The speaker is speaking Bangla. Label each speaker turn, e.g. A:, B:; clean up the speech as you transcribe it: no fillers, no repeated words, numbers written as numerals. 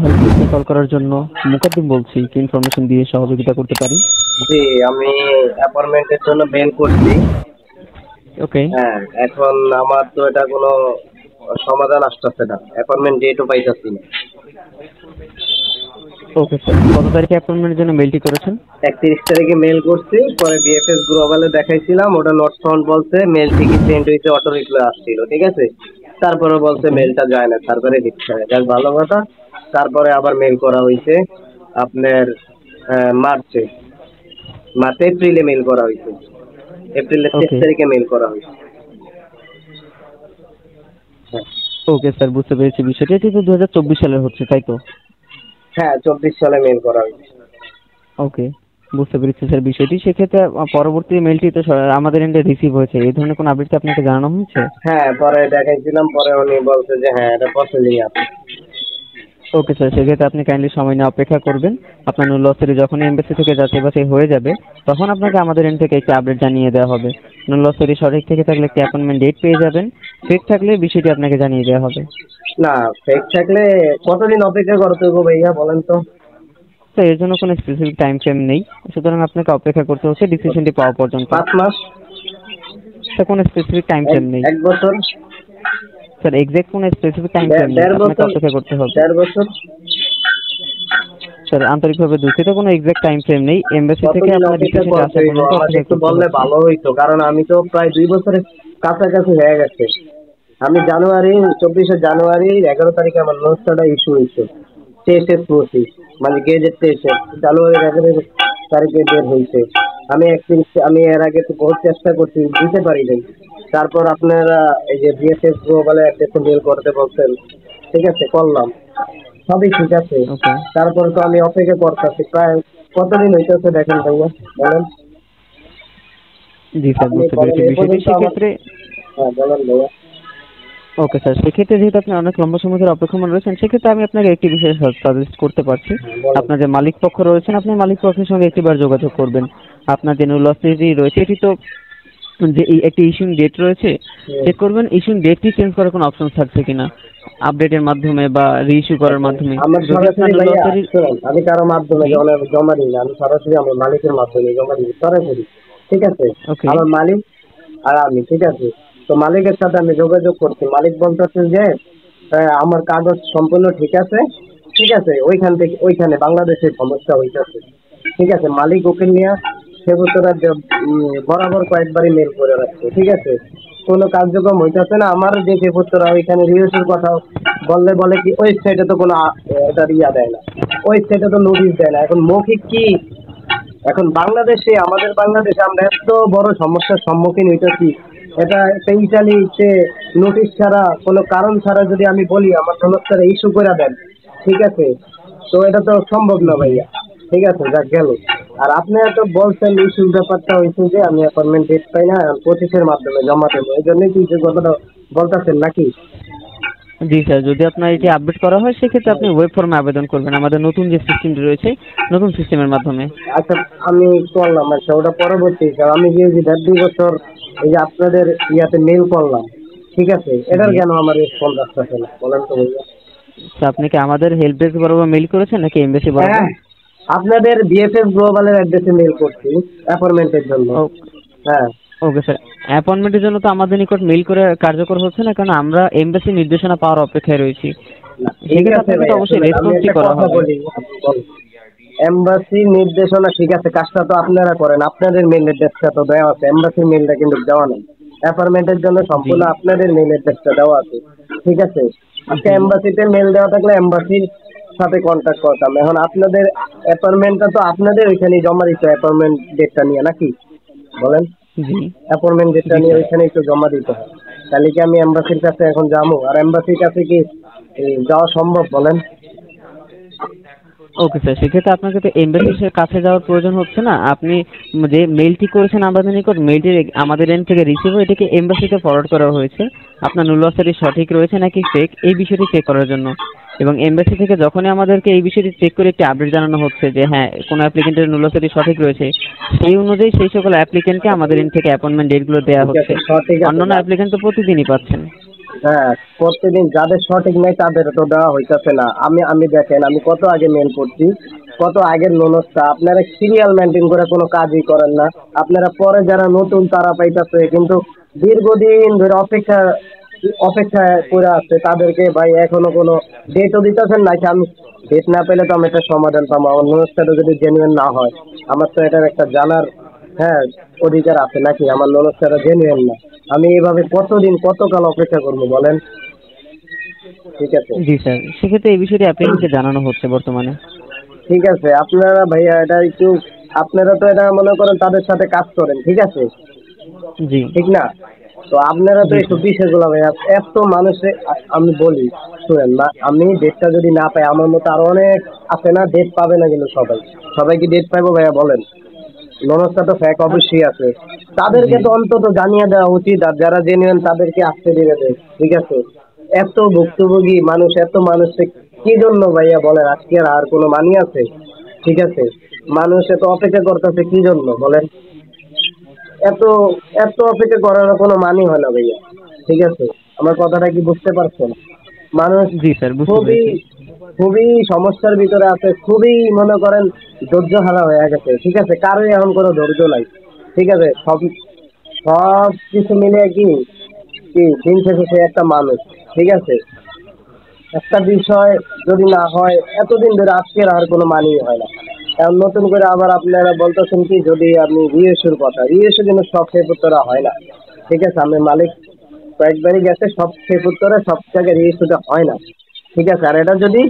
A: হেল্পডেস্কে কল করার জন্য। মুকাদ্দিম বলছি, কি ইনফরমেশন দিয়ে সহযোগিতা করতে পারি?
B: জি, আমি অ্যাপয়েন্টমেন্টের জন্য মেইল করছি।
A: ওকে।
B: হ্যাঁ, এখন আমার তো এটা কোনো সমাধান আসতেছে না, অ্যাপয়েন্টমেন্ট ডেটও পাইতেছি না।
A: ওকে স্যার, কত তারিখে অ্যাপয়েন্টমেন্টের জন্য মেলটি করেছেন?
B: 31 তারিখে মেইল করছি, পরে বিএফএস গ্লোবালে দেখাইছিলাম, ওটা নট ফাউন্ড বলছে, মেল ঠিকই সেন্ড হয়েছে, অটো রিপ্লাই আসছিল, ঠিক আছে। তারপরে বলছে
A: ওকে।
B: মেলটা যায় না, সার্ভারে দিচ্ছে না, যাক ভালো কথা। তারপরে আবার মেইল করা হয়েছে আপনার মার্চে, এপ্রিলে মেইল করা হয়েছে, এপ্রিলের শেষ
A: ওকে।
B: তারিখে মেইল করা হয়েছে। হ্যাঁ,
A: ওকে স্যার, বুঝতে পেরেছি বিষয়টি। এটি তো 2024 সালের হচ্ছে, তাই তো?
B: হ্যাঁ, 24 সালে মেইল করা হয়েছে।
A: ওকে, বুঝতে পেরেছি স্যার বিষয়টি। সেক্ষেত্রে পরবর্তী মেলটি তো আমাদের এন্ডে রিসিভ হয়েছে, এই ধরনের কোনো আপডেট আপনাকে জানানো হয়েছে?
B: হ্যাঁ, পরে দেখাইছিলাম, পরে উনি বলছে যে হ্যাঁ এটা প্রসেসিং আছে।
A: ওকে স্যার, সেক্ষেত্রে আপনি কাইন্ডলি সময় নিয়ে অপেক্ষা করবেন। আপনার নুলসরি যখন এমবেসি থেকে যাচাই বাছাই হয়ে যাবে, তখন আপনাকে আমাদের এন্ড থেকে একটি আপডেট জানিয়ে দেওয়া হবে। নুলসরি সঠিক থেকে থাকলে একটি অ্যাপয়েন্টমেন্ট ডেট পেয়ে যাবেন, ফেক থাকলে বিষয়টি আপনাকে জানিয়ে দেওয়া হবে।
B: না, ফেক থাকলে কতদিন অপেক্ষা করতে হবে ভাইয়া বলেন তো?
A: তো এর জন্য কোনো স্পেসিফিক টাইম ফ্রেম নেই, সুতরাং আপনাকে অপেক্ষা করতে হচ্ছে ডিসিশনটি পাওয়া পর্যন্ত।
B: 5 মাস?
A: স্যার কোনো স্পেসিফিক টাইম
B: এক
A: ফ্রেম নেই।
B: এক বছর?
A: স্যার এক্সাক্ট কোনো স্পেসিফিক টাইম ফ্রেম নেই,
B: দেড়
A: আপনাকে
B: বছর?
A: অপেক্ষা করতে হবে।
B: 1.5 বছর?
A: স্যার আন্তরিকভাবে দুঃখিত, কোনো এক্সাক্ট টাইম ফ্রেম নেই। এমবেসি থেকে
B: কতদিন
A: আপনার
B: অপেক্ষা
A: ডিসিশনটি
B: করতে
A: আসা
B: হইব?
A: পর্যন্ত
B: আমাকে
A: অপেক্ষা
B: একটু
A: করতে
B: বললে
A: হচ্ছে।
B: ভালো হইতো, কারণ আমি তো প্রায় 2 বছরের কাছাকাছি হয়ে গেছে। আমি জানুয়ারি 24 জানুয়ারি 11 তারিখে আমার নোটসটা ইস্যু হয়েছে, টেস্টের প্রসেস মানে গেজেট টেস্ট জানুয়ারি 11 তারিখে বের হয়েছে। আমি এর আগে তো বহুত চেষ্টা করছি, দিতে পারি নাই। তারপর আপনারা এই যে বিএসএস গ্লোবালে একটা মেল করতে বলছেন, ঠিক আছে করলাম, সবই ঠিক আছে।
A: ওকে।
B: তারপর তো আমি অপেক্ষা করতেছি প্রায় কতদিন হইতেছে দেখেন ভাইয়া, বলেন।
A: জি স্যার,
B: আপনি
A: বুঝতে
B: বলেন
A: পেরেছি
B: এ
A: বিষয়টি।
B: পর্যন্ত আমার।
A: সেক্ষেত্রে
B: হ্যাঁ, বলেন ভাইয়া।
A: ওকে স্যার, সেক্ষেত্রে যেহেতু আপনি অনেক লম্বা সময় ধরে অপেক্ষমান রয়েছেন, সেক্ষেত্রে আমি আপনাকে একটি বিষয় সাজেস্ট করতে পারছি।
B: বলেন।
A: আপনার যে মালিক পক্ষ রয়েছেন, আপনি মালিক পক্ষের সঙ্গে একটিবার যোগাযোগ করবেন। আপনার যে নুলসিটি রয়েছে, এটি তো যে একটি ইস্যুইং ডেট রয়েছে, চেক করবেন ইস্যুইং ডেটটি চেঞ্জ করার কোনো অপশন থাকছে কিনা, আপডেটের মাধ্যমে বা রিইস্যু করার মাধ্যমে।
B: আমার
A: যদি আপনার
B: সরাসরি ভাইয়া
A: নুলসিটি।
B: শুনুন, আমি কারো মাধ্যমে
A: জি।
B: জমা দিই না, আমি সরাসরি আমার মালিকের মাধ্যমে জমা দিই সরাসরি, ঠিক আছে।
A: ওকে।
B: আমার মালিক আর আমি, ঠিক আছে। তো মালিকের সাথে আমি যোগাযোগ করছি, মালিক বলতেছে যে আমার কাগজ সম্পূর্ণ ঠিক আছে, ঠিক আছে। ওইখান থেকে ওইখানে বাংলাদেশের সমস্যা হইতেছে, ঠিক আছে। মালিক ওকে নিয়ে সেবুতরা বরাবর কয়েকবারই মেল করে রাখছে, ঠিক আছে। কোনো কার্যক্রম হইতেছে না। আমার যে সেবুতরা ওইখানে রিউসের কথা বললে বলে কি ওয়েবসাইটে তো কোনো এটা ইয়া দেয় না, ওয়েবসাইটে তো নোটিশ দেয় না। এখন মৌখিক কি, এখন বাংলাদেশে আমাদের বাংলাদেশে আমরা এত বড় সমস্যার সম্মুখীন হইতেছি। এটা একটা ইটালিতে নোটিশ ছাড়া কোনো কারণ ছাড়া যদি আমি বলি আমার সমস্যাটা ইস্যু করে দেন, ঠিক আছে, তো এটা তো সম্ভব না
A: জি।
B: ভাইয়া, ঠিক আছে, যা গেল। আর আপনি তো বলছেন ইস্যুর ব্যাপারটা হয়েছে যে আমি অ্যাপয়েন্টমেন্ট ডেট পাই না, 25-এর মাধ্যমে জমা দেবো, এই জন্যই কি যে কথাটা বলতেছেন নাকি?
A: জি স্যার, যদি আপনার এটি আপডেট করা হয়, সেক্ষেত্রে আপনি ওয়েব ফর্মে আবেদন করবেন আমাদের নতুন যে সিস্টেমটি রয়েছে, নতুন সিস্টেমের মাধ্যমে।
B: আচ্ছা, আমি করলাম, আচ্ছা ওটা পরবর্তী হিসাব। আমি যে 1.5-2 বছর এই যে আপনাদের ইয়াতে মেল করলাম, ঠিক আছে, এটার
A: জি।
B: কেন আমার রেসপন্স আসতেছে না বলেন তো ভাইয়া?
A: তো আপনি কি আমাদের হেল্প ডেস্ক বরাবর মেইল করেছেন নাকি এমবেসি বরাবর?
B: হ্যাঁ, আপনাদের বিএফএস গ্লোবালের অ্যাড্রেসে মেল করছি অ্যাপয়েন্টমেন্টের জন্য। হ্যাঁ।
A: ওকে স্যার, অ্যাপয়েন্টমেন্টের জন্য তো আমাদের নিকট মেইল করে কার্যকর হচ্ছে না, কারণ আমরা এমবেসি নির্দেশনা পাওয়ার অপেক্ষায় রয়েছি।
B: ঠিক
A: সেক্ষেত্রে
B: আছে
A: আপনাকে তো
B: ভাইয়া,
A: অবশ্যই
B: শুনেন আমি
A: রেসপন্সই
B: একটা
A: করা
B: কথা
A: হবে।
B: বলি, আপনি বলেন। এমবাসির নির্দেশনা ঠিক আছে, কাজটা তো আপনারা করেন, আপনাদের মেল অ্যাড্রেসটা তো দেওয়া আছে, এমবাসির মেলটা কিন্তু দেওয়া নেই। অ্যাপয়েন্টমেন্টের জন্য
A: জি।
B: সম্পূর্ণ আপনাদের মেল অ্যাড্রেসটা দেওয়া আছে, ঠিক আছে। আজকে
A: জি।
B: এমবাসিতে মেল দেওয়া থাকলে এমবাসির সাথে কন্ট্যাক্ট করতাম। এখন আপনাদের অ্যাপয়েন্টমেন্টটা তো আপনাদের ওইখানেই জমা দিতে, অ্যাপয়েন্টমেন্ট ডেটটা নিয়ে নাকি, বলেন।
A: জি।
B: অ্যাপয়েন্টমেন্ট ডেটটা
A: জি
B: নিয়ে
A: স্যার।
B: ওইখানেই তো জমা দিতে হয়। তাহলে কি আমি এমবাসির কাছে এখন যাবো? আর এমবাসির কাছে কি যাওয়া সম্ভব বলেন?
A: ওকে স্যার, সেক্ষেত্রে আপনাকে তো এমবেসির কাছে যাওয়ার প্রয়োজন হচ্ছে না। আপনি যে মেইলটি করেছেন আমাদের নিকট, মেইলটি আমাদের এন্ড থেকে রিসিভ হয়ে এটাকে এমবেসিতে ফরওয়ার্ড করা হয়েছে আপনার নুলসিটি সঠিক রয়েছে নাকি ফেক, এই বিষয়টি চেক করার জন্য। এবং এমবেসি থেকে যখনই আমাদেরকে এই বিষয়টি চেক করে একটি আপডেট জানানো হচ্ছে যে হ্যাঁ কোনো অ্যাপ্লিকেন্টের নুলসিটি সঠিক রয়েছে, সেই অনুযায়ী সেই সকল অ্যাপ্লিকেন্টকে আমাদের এন্ড থেকে অ্যাপয়েন্টমেন্ট ডেটগুলো দেওয়া
B: ঠিক
A: হচ্ছে।
B: আছে, সঠিক আছে।
A: অন্যান্য অ্যাপ্লিকেন্ট তো প্রতিদিনই পাচ্ছেন।
B: হ্যাঁ, প্রতিদিন যাদের সঠিক নেই তাদের তো দেওয়া হইতাছে না। আমি দেখেন, আমি কত আগে মেল করছি, কত আগের নুনস্তা, আপনারা সিরিয়াল মেনটেন করে কোনো কাজই করেন না। আপনারা পরে যারা নতুন তারা পাইতাছে, কিন্তু দীর্ঘদিন ধরে অপেক্ষা করে আছে তাদেরকে ভাই এখনো কোনো ডেটও দিতেছেন নাকি? আমি ডেট না পেলে তো আমি একটা সমাধান পাবো। আমার নুনস্তাটা যদি জেনুইন না হয়, আমার তো এটার একটা জানার, হ্যাঁ, অধিকার আছে নাকি আমার নুনস্তাটা জেনুইন না। আমি এইভাবে কতদিন কতকাল অপেক্ষা করবো বলেন? ঠিক আছে,
A: জি স্যার, সেক্ষেত্রে এই বিষয়টি অ্যাপ্লিকেন্টকে জানানো হচ্ছে বর্তমানে।
B: ঠিক আছে, আপনারা ভাইয়া এটা একটু, আপনারা তো এটা মনে করেন তাদের সাথে কাজ করেন, ঠিক আছে,
A: জি
B: ঠিক না? তো আপনারা তো
A: জি
B: একটু
A: স্যার।
B: বিষয়গুলো ভাইয়া, এত মানুষে আমি বলি, শুনেন না, আমি ডেটটা যদি না পাই, আমার মতো আরো অনেক আছে না, ডেট পাবে না কিন্তু সবাই কি ডেট পাইবো ভাইয়া বলেন? ননসটা তো ফ্যাক অবশ্যই আছে, তাদেরকে
A: জি
B: তো অন্তত জানিয়ে দেওয়া উচিত, আর যারা জেনুইন তাদেরকে আসতে দিবে দেয়, ঠিক আছে। এত ভুক্তভোগী মানুষ, এত মানুষকে কি জন্য ভাইয়া বলেন? আজকে আর কোনো মানি আছে? ঠিক আছে, মানুষ এত অপেক্ষা করতেছে কি জন্য বলেন? এত এত অপেক্ষা করার কোনো মানি হয় না ভাইয়া, ঠিক আছে। আমার কথাটা কি বুঝতে পারছেন? মানুষ
A: জি স্যার, বুঝতে
B: খুবই
A: পেরেছি।
B: খুবই সমস্যার ভিতরে আছে, খুবই মনে করেন ধৈর্য হারা হয়ে গেছে, ঠিক আছে। কারোই এখন কোনো ধৈর্য নাই, ঠিক আছে। সব সব কিছু মিলে কি কি দিন শেষে সে একটা মানুষ, ঠিক আছে। একটা বিষয় যদি না হয়, এতদিন ধরে আজকের আর কোনো মানি হয় না। এখন নতুন করে আবার আপনারা বলতেছেন কি, যদি আপনি রিইস্যুর কথা, রিইস্যু কিন্তু সব ক্ষেত্রে হয় না, ঠিক আছে। আমি মালিক কয়েকবারই গেছে, সব ক্ষেত্রে সব জায়গায় রিইস্যুটা হয় না, ঠিক আছে। আর এটা যদি